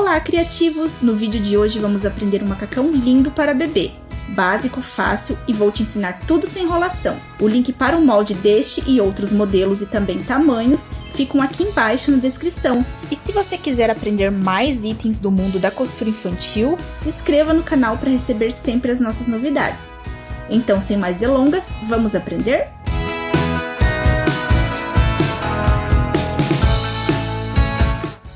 Olá, criativos! No vídeo de hoje vamos aprender um macacão lindo para bebê. Básico, fácil e vou te ensinar tudo sem enrolação. O link para o molde deste e outros modelos e também tamanhos ficam aqui embaixo na descrição. E se você quiser aprender mais itens do mundo da costura infantil, se inscreva no canal para receber sempre as nossas novidades. Então, sem mais delongas, vamos aprender?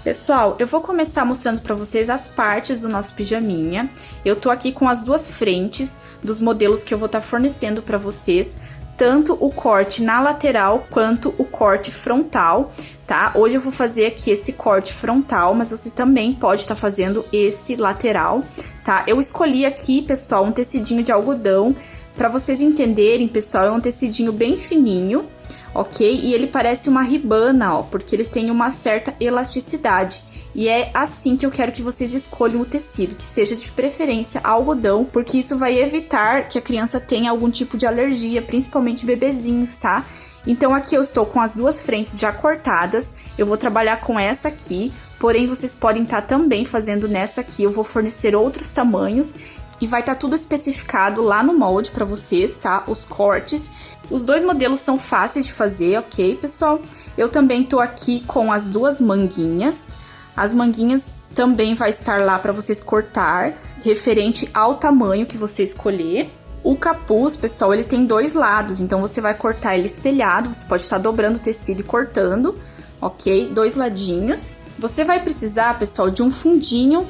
Pessoal, eu vou começar mostrando para vocês as partes do nosso pijaminha. Eu tô aqui com as duas frentes dos modelos que eu vou estar fornecendo para vocês, tanto o corte na lateral quanto o corte frontal, tá? Hoje eu vou fazer aqui esse corte frontal, mas vocês também podem estar fazendo esse lateral, tá? Eu escolhi aqui, pessoal, um tecidinho de algodão. Para vocês entenderem, pessoal, é um tecidinho bem fininho, ok? E ele parece uma ribana, ó, porque ele tem uma certa elasticidade. E é assim que eu quero que vocês escolham o tecido, que seja de preferência algodão, porque isso vai evitar que a criança tenha algum tipo de alergia, principalmente bebezinhos, tá? Então aqui eu estou com as duas frentes já cortadas, eu vou trabalhar com essa aqui, porém vocês podem estar também fazendo nessa aqui, eu vou fornecer outros tamanhos. E vai estar tudo especificado lá no molde para vocês, tá? Os cortes. Os dois modelos são fáceis de fazer, ok, pessoal? Eu também tô aqui com as duas manguinhas. As manguinhas também vai estar lá para vocês cortar, referente ao tamanho que você escolher. O capuz, pessoal, ele tem dois lados, então você vai cortar ele espelhado. Você pode estar dobrando o tecido e cortando, ok? Dois ladinhos. Você vai precisar, pessoal, de um fundinho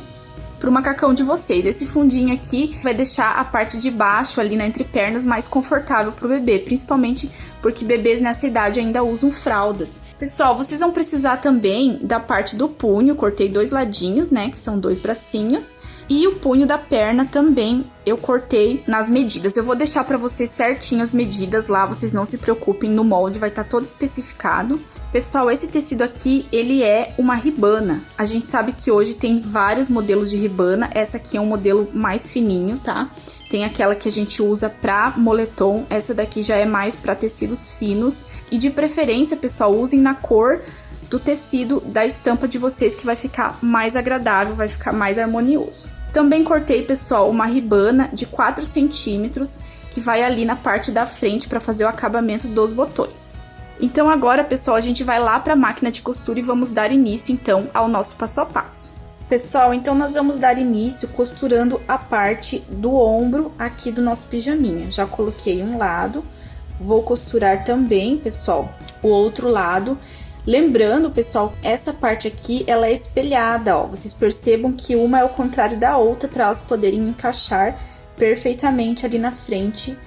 pro macacão de vocês. Esse fundinho aqui vai deixar a parte de baixo ali na entrepernas mais confortável pro bebê, principalmente porque bebês nessa idade ainda usam fraldas. Pessoal, vocês vão precisar também da parte do punho, cortei dois ladinhos, né, que são dois bracinhos, e o punho da perna também eu cortei nas medidas. Eu vou deixar pra vocês certinho as medidas lá, vocês não se preocupem, no molde vai estar todo especificado. Pessoal, esse tecido aqui, ele é uma ribana. A gente sabe que hoje tem vários modelos de ribana, essa aqui é um modelo mais fininho, tá? Tem aquela que a gente usa pra moletom, essa daqui já é mais pra tecidos finos. E de preferência, pessoal, usem na cor do tecido da estampa de vocês, que vai ficar mais agradável, vai ficar mais harmonioso. Também cortei, pessoal, uma ribana de 4 centímetros, que vai ali na parte da frente para fazer o acabamento dos botões. Então agora, pessoal, a gente vai lá para a máquina de costura e vamos dar início, então, ao nosso passo a passo. Pessoal, então nós vamos dar início costurando a parte do ombro aqui do nosso pijaminha. Já coloquei um lado, vou costurar também, pessoal, o outro lado. Lembrando, pessoal, essa parte aqui, ela é espelhada, ó. Vocês percebam que uma é ao contrário da outra para elas poderem encaixar perfeitamente ali na frente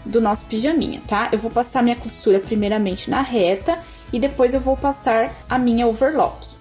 do nosso pijaminha, tá? Eu vou passar minha costura primeiramente na reta e depois eu vou passar a minha overlock.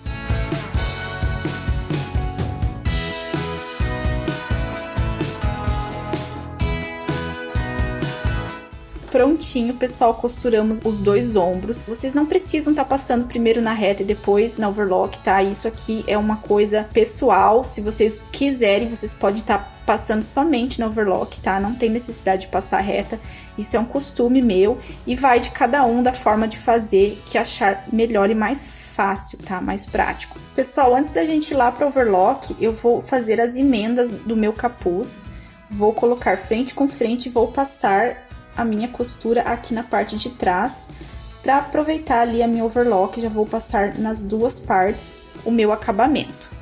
Prontinho, pessoal, costuramos os dois ombros. Vocês não precisam estar passando primeiro na reta e depois na overlock, tá? Isso aqui é uma coisa pessoal. Se vocês quiserem, vocês podem estar passando somente na overlock, tá? Não tem necessidade de passar reta. Isso é um costume meu e vai de cada um da forma de fazer que achar melhor e mais fácil, tá? Mais prático. Pessoal, antes da gente ir lá para overlock, eu vou fazer as emendas do meu capuz. Vou colocar frente com frente e vou passar a minha costura aqui na parte de trás, para aproveitar ali a minha overlock, já vou passar nas duas partes o meu acabamento.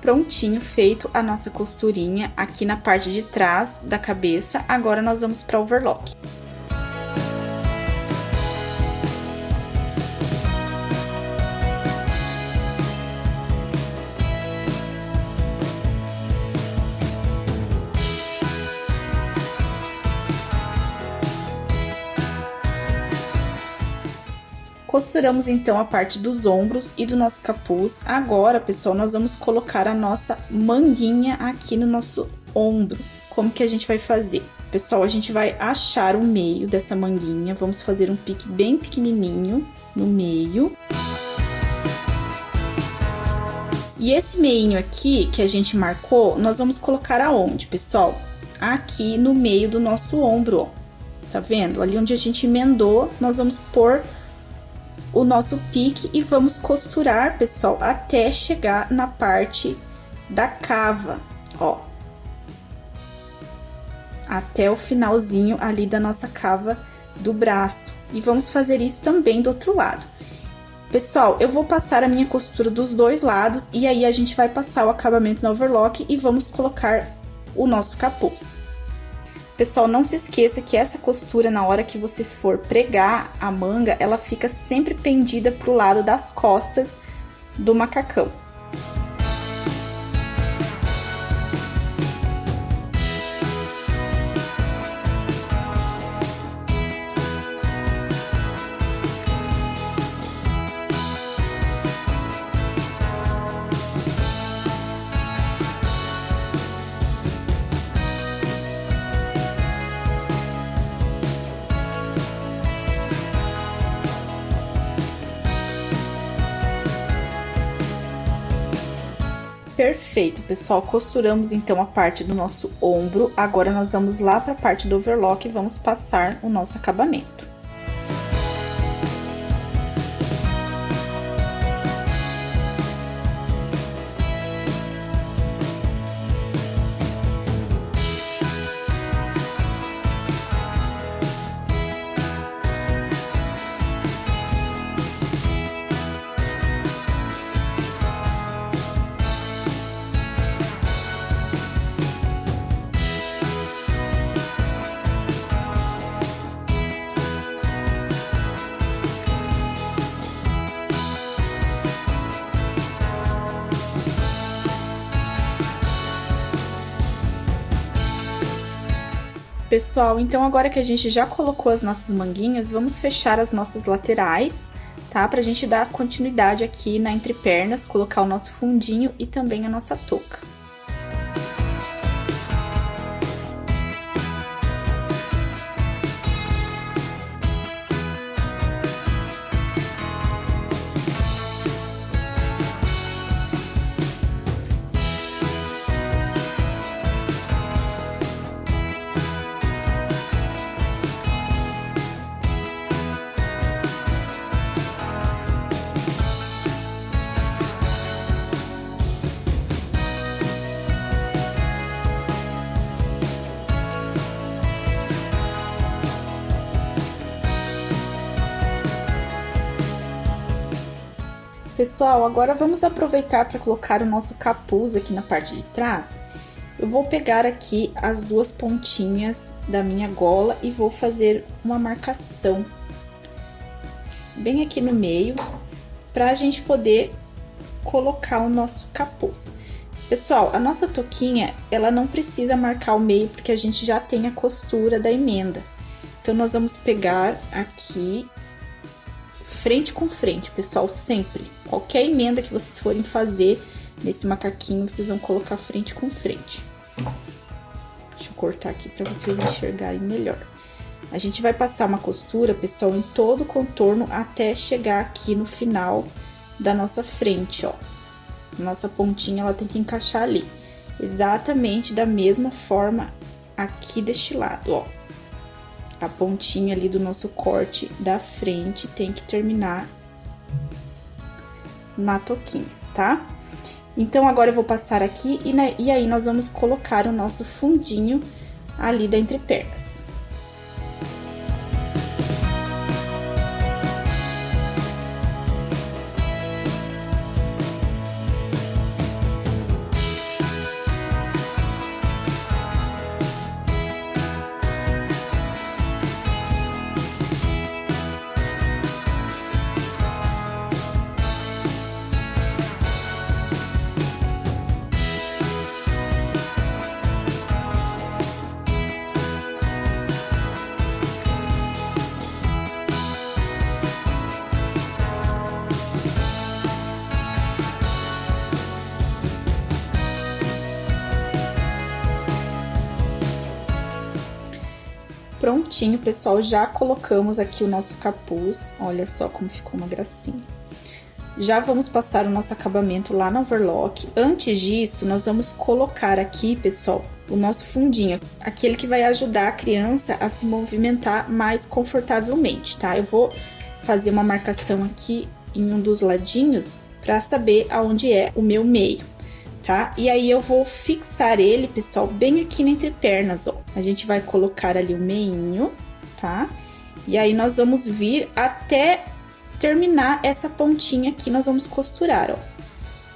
Prontinho, feito a nossa costurinha aqui na parte de trás da cabeça. Agora nós vamos para overlock. Costuramos então a parte dos ombros e do nosso capuz. Agora, pessoal, nós vamos colocar a nossa manguinha aqui no nosso ombro. Como que a gente vai fazer? Pessoal, a gente vai achar o meio dessa manguinha, vamos fazer um pique bem pequenininho no meio. E esse meinho aqui, que a gente marcou, nós vamos colocar aonde, pessoal? Aqui no meio do nosso ombro, ó. Tá vendo? Ali onde a gente emendou, nós vamos pôr o nosso pique e vamos costurar, pessoal, até chegar na parte da cava, ó. Até o finalzinho ali da nossa cava do braço. E vamos fazer isso também do outro lado. Pessoal, eu vou passar a minha costura dos dois lados e aí a gente vai passar o acabamento na overlock e vamos colocar o nosso capuz. Pessoal, não se esqueça que essa costura, na hora que vocês for pregar a manga, ela fica sempre pendida pro lado das costas do macacão. Perfeito, pessoal, costuramos então a parte do nosso ombro, agora nós vamos lá para a parte do overlock e vamos passar o nosso acabamento. Pessoal, então agora que a gente já colocou as nossas manguinhas, vamos fechar as nossas laterais, tá? Pra gente dar continuidade aqui na entrepernas, colocar o nosso fundinho e também a nossa touca. Pessoal, agora vamos aproveitar para colocar o nosso capuz aqui na parte de trás. Eu vou pegar aqui as duas pontinhas da minha gola e vou fazer uma marcação bem aqui no meio, para a gente poder colocar o nosso capuz. Pessoal, a nossa touquinha, ela não precisa marcar o meio, porque a gente já tem a costura da emenda. Então, nós vamos pegar aqui frente com frente, pessoal, sempre. Qualquer emenda que vocês forem fazer nesse macaquinho, vocês vão colocar frente com frente. Deixa eu cortar aqui para vocês enxergarem melhor. A gente vai passar uma costura, pessoal, em todo o contorno até chegar aqui no final da nossa frente, ó. Nossa pontinha, ela tem que encaixar ali. Exatamente da mesma forma aqui deste lado, ó. A pontinha ali do nosso corte da frente tem que terminar na touquinha, tá? Então, agora eu vou passar aqui e aí nós vamos colocar o nosso fundinho ali da entrepernas. Prontinho, pessoal, já colocamos aqui o nosso capuz. Olha só como ficou uma gracinha. Já vamos passar o nosso acabamento lá no overlock. Antes disso, nós vamos colocar aqui, pessoal, o nosso fundinho. Aquele que vai ajudar a criança a se movimentar mais confortavelmente, tá? Eu vou fazer uma marcação aqui em um dos ladinhos para saber aonde é o meu meio, tá? E aí eu vou fixar ele, pessoal, bem aqui na entrepernas, ó. A gente vai colocar ali o meinho, tá? E aí nós vamos vir até terminar essa pontinha aqui, nós vamos costurar, ó.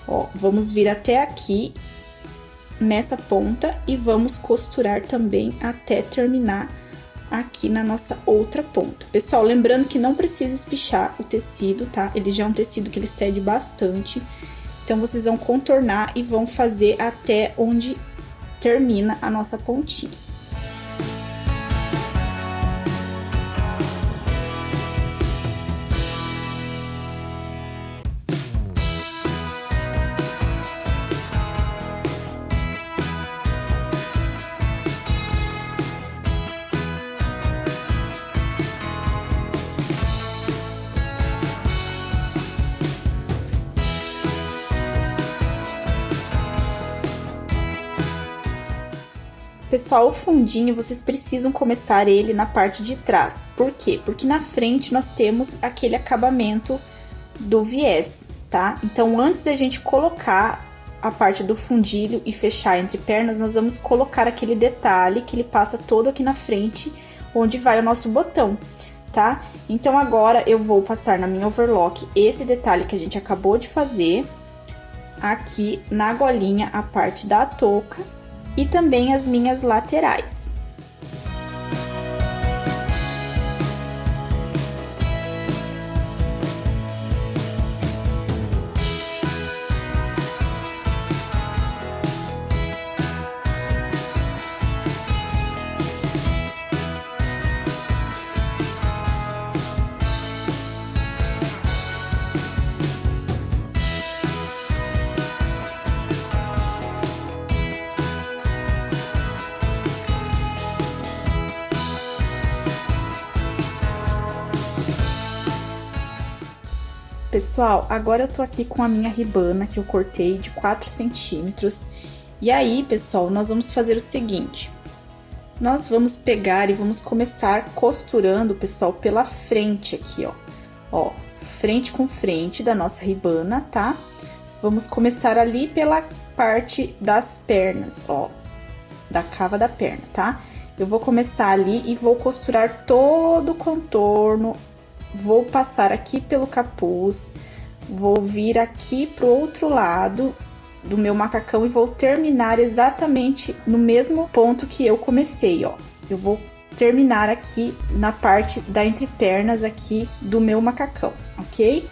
Ó, vamos vir até aqui, nessa ponta, e vamos costurar também até terminar aqui na nossa outra ponta. Pessoal, lembrando que não precisa espichar o tecido, tá? Ele já é um tecido que ele cede bastante. Então, vocês vão contornar e vão fazer até onde termina a nossa pontinha. Pessoal, o fundinho, vocês precisam começar ele na parte de trás. Por quê? Porque na frente nós temos aquele acabamento do viés, tá? Então, antes da gente colocar a parte do fundilho e fechar entre pernas, nós vamos colocar aquele detalhe que ele passa todo aqui na frente, onde vai o nosso botão, tá? Então, agora eu vou passar na minha overlock esse detalhe que a gente acabou de fazer aqui na golinha, a parte da touca. E também as minhas laterais. Pessoal, agora eu tô aqui com a minha ribana que eu cortei de 4 centímetros. E aí, pessoal, nós vamos fazer o seguinte. Nós vamos pegar e vamos começar costurando, pessoal, pela frente aqui, ó. Ó, frente com frente da nossa ribana, tá? Vamos começar ali pela parte das pernas, ó. Da cava da perna, tá? Eu vou começar ali e vou costurar todo o contorno. Vou passar aqui pelo capuz, vou vir aqui pro outro lado do meu macacão e vou terminar exatamente no mesmo ponto que eu comecei, ó. Eu vou terminar aqui na parte da entrepernas aqui do meu macacão, ok?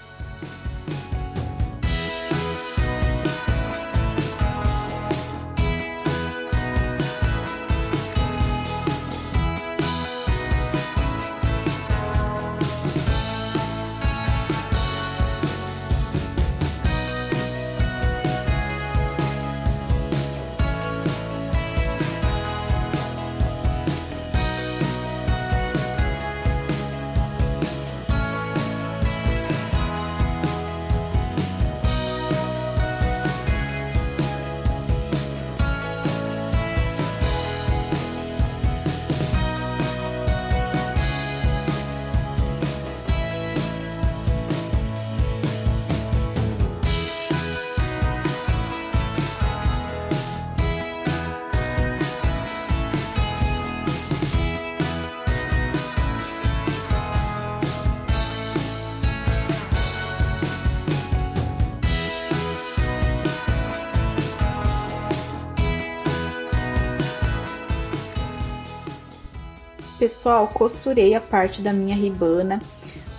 Pessoal, costurei a parte da minha ribana.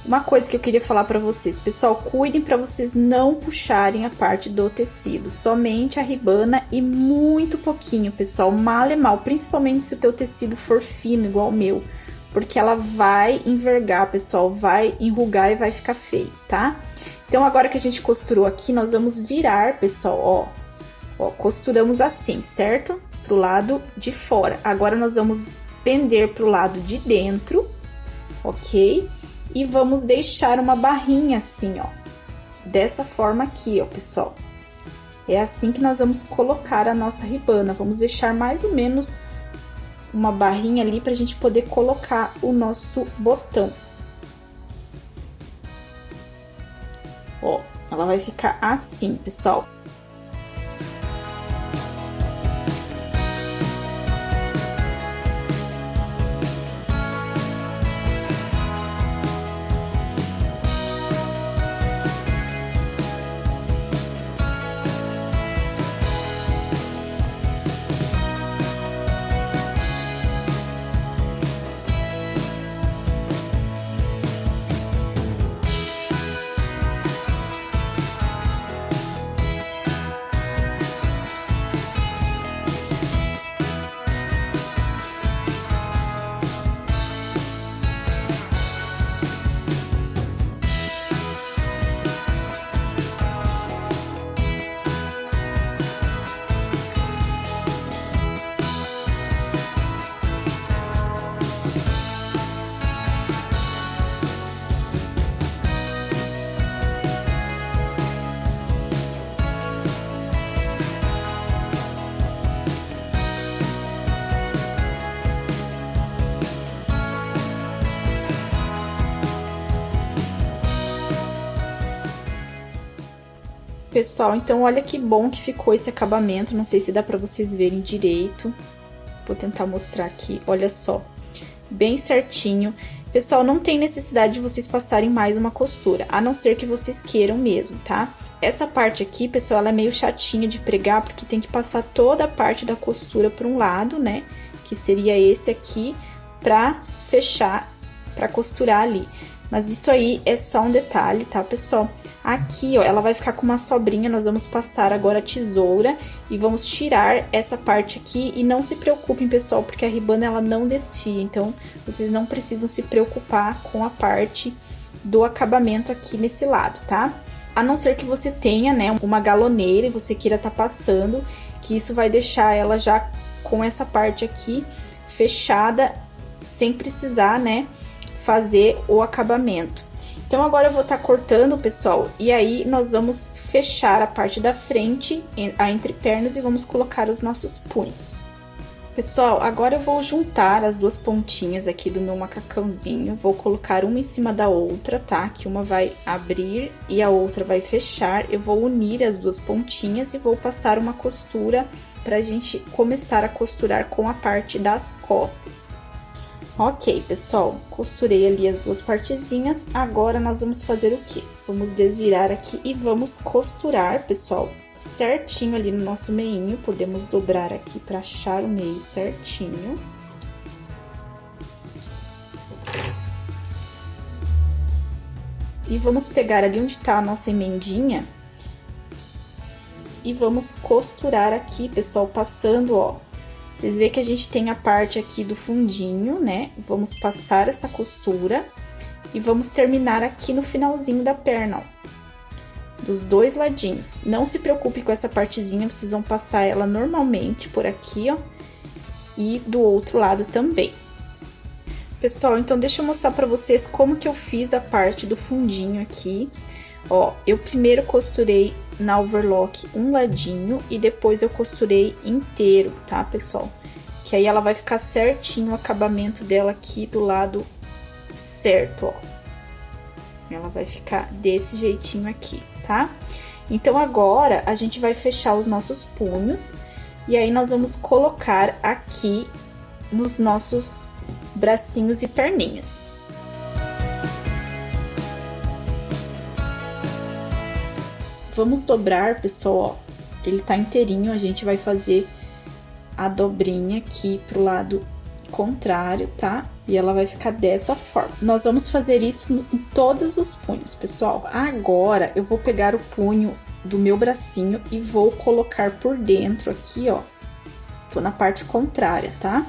Uma coisa que eu queria falar pra vocês, pessoal, cuidem pra vocês não puxarem a parte do tecido, somente a ribana e muito pouquinho, pessoal, mal e mal, principalmente se o teu tecido for fino, igual o meu, porque ela vai envergar, pessoal, vai enrugar e vai ficar feio, tá? Então, agora que a gente costurou aqui, nós vamos virar, pessoal, ó, costuramos assim, certo? Pro lado de fora. Agora, nós vamos pender pro lado de dentro, ok? E vamos deixar uma barrinha assim, ó, dessa forma aqui, ó, pessoal. É assim que nós vamos colocar a nossa ribana. Vamos deixar mais ou menos uma barrinha ali pra gente poder colocar o nosso botão. Ó, ela vai ficar assim, pessoal. Pessoal, então olha que bom que ficou esse acabamento, não sei se dá pra vocês verem direito. Vou tentar mostrar aqui, olha só, bem certinho. Pessoal, não tem necessidade de vocês passarem mais uma costura, a não ser que vocês queiram mesmo, tá? Essa parte aqui, pessoal, ela é meio chatinha de pregar, porque tem que passar toda a parte da costura para um lado, né? Que seria esse aqui, pra fechar, pra costurar ali. Mas isso aí é só um detalhe, tá, pessoal? Aqui, ó, ela vai ficar com uma sobrinha, nós vamos passar agora a tesoura e vamos tirar essa parte aqui. E não se preocupem, pessoal, porque a ribana, ela não desfia, então vocês não precisam se preocupar com a parte do acabamento aqui nesse lado, tá? A não ser que você tenha, né, uma galoneira e você queira tá passando, que isso vai deixar ela já com essa parte aqui fechada, sem precisar, né, fazer o acabamento. Então, agora eu vou estar cortando, pessoal, e aí nós vamos fechar a parte da frente, a entrepernas, e vamos colocar os nossos punhos. Pessoal, agora eu vou juntar as duas pontinhas aqui do meu macacãozinho, vou colocar uma em cima da outra, tá? Que uma vai abrir e a outra vai fechar. Eu vou unir as duas pontinhas e vou passar uma costura pra gente começar a costurar com a parte das costas. Ok, pessoal, costurei ali as duas partezinhas, agora nós vamos fazer o quê? Vamos desvirar aqui e vamos costurar, pessoal, certinho ali no nosso meinho. Podemos dobrar aqui para achar o meio certinho. E vamos pegar ali onde tá a nossa emendinha e vamos costurar aqui, pessoal, passando, ó. Vocês veem que a gente tem a parte aqui do fundinho, né? Vamos passar essa costura e vamos terminar aqui no finalzinho da perna, ó. Dos dois ladinhos. Não se preocupe com essa partezinha, vocês vão passar ela normalmente por aqui, ó. E do outro lado também. Pessoal, então deixa eu mostrar pra vocês como que eu fiz a parte do fundinho aqui. Ó, eu primeiro costurei na overlock um ladinho e depois eu costurei inteiro, tá, pessoal? Que aí ela vai ficar certinho o acabamento dela aqui do lado certo, ó. Ela vai ficar desse jeitinho aqui, tá? Então, agora, a gente vai fechar os nossos punhos e aí nós vamos colocar aqui nos nossos bracinhos e perninhas. Vamos dobrar, pessoal, ó, ele tá inteirinho, a gente vai fazer a dobrinha aqui pro lado contrário, tá? E ela vai ficar dessa forma. Nós vamos fazer isso em todos os punhos, pessoal. Agora, eu vou pegar o punho do meu bracinho e vou colocar por dentro aqui, ó. Tô na parte contrária, tá?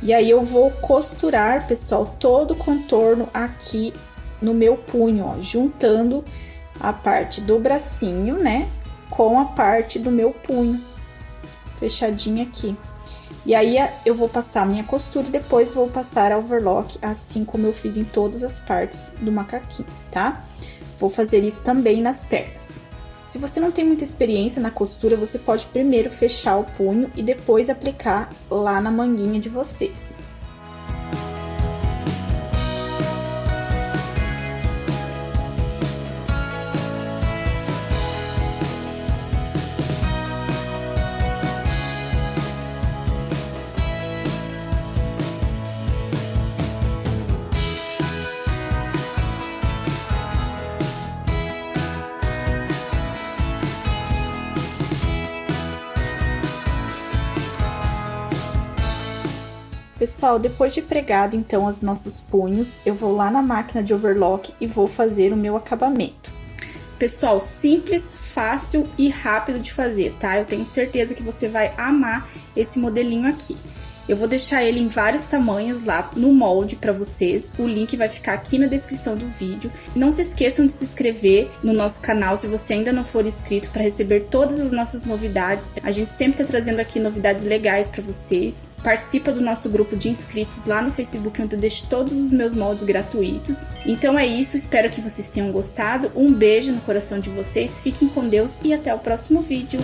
E aí, eu vou costurar, pessoal, todo o contorno aqui no meu punho, ó, juntando a parte do bracinho, né, com a parte do meu punho, fechadinha aqui. E aí eu vou passar a minha costura e depois vou passar a overlock, assim como eu fiz em todas as partes do macaquinho, tá? Vou fazer isso também nas pernas. Se você não tem muita experiência na costura, você pode primeiro fechar o punho e depois aplicar lá na manguinha de vocês. Pessoal, depois de pregado então os nossos punhos, eu vou lá na máquina de overlock e vou fazer o meu acabamento. Pessoal, simples, fácil e rápido de fazer, tá? Eu tenho certeza que você vai amar esse modelinho aqui. Eu vou deixar ele em vários tamanhos lá no molde pra vocês, o link vai ficar aqui na descrição do vídeo. Não se esqueçam de se inscrever no nosso canal se você ainda não for inscrito para receber todas as nossas novidades. A gente sempre tá trazendo aqui novidades legais pra vocês. Participa do nosso grupo de inscritos lá no Facebook, onde eu deixo todos os meus moldes gratuitos. Então é isso, espero que vocês tenham gostado. Um beijo no coração de vocês, fiquem com Deus e até o próximo vídeo.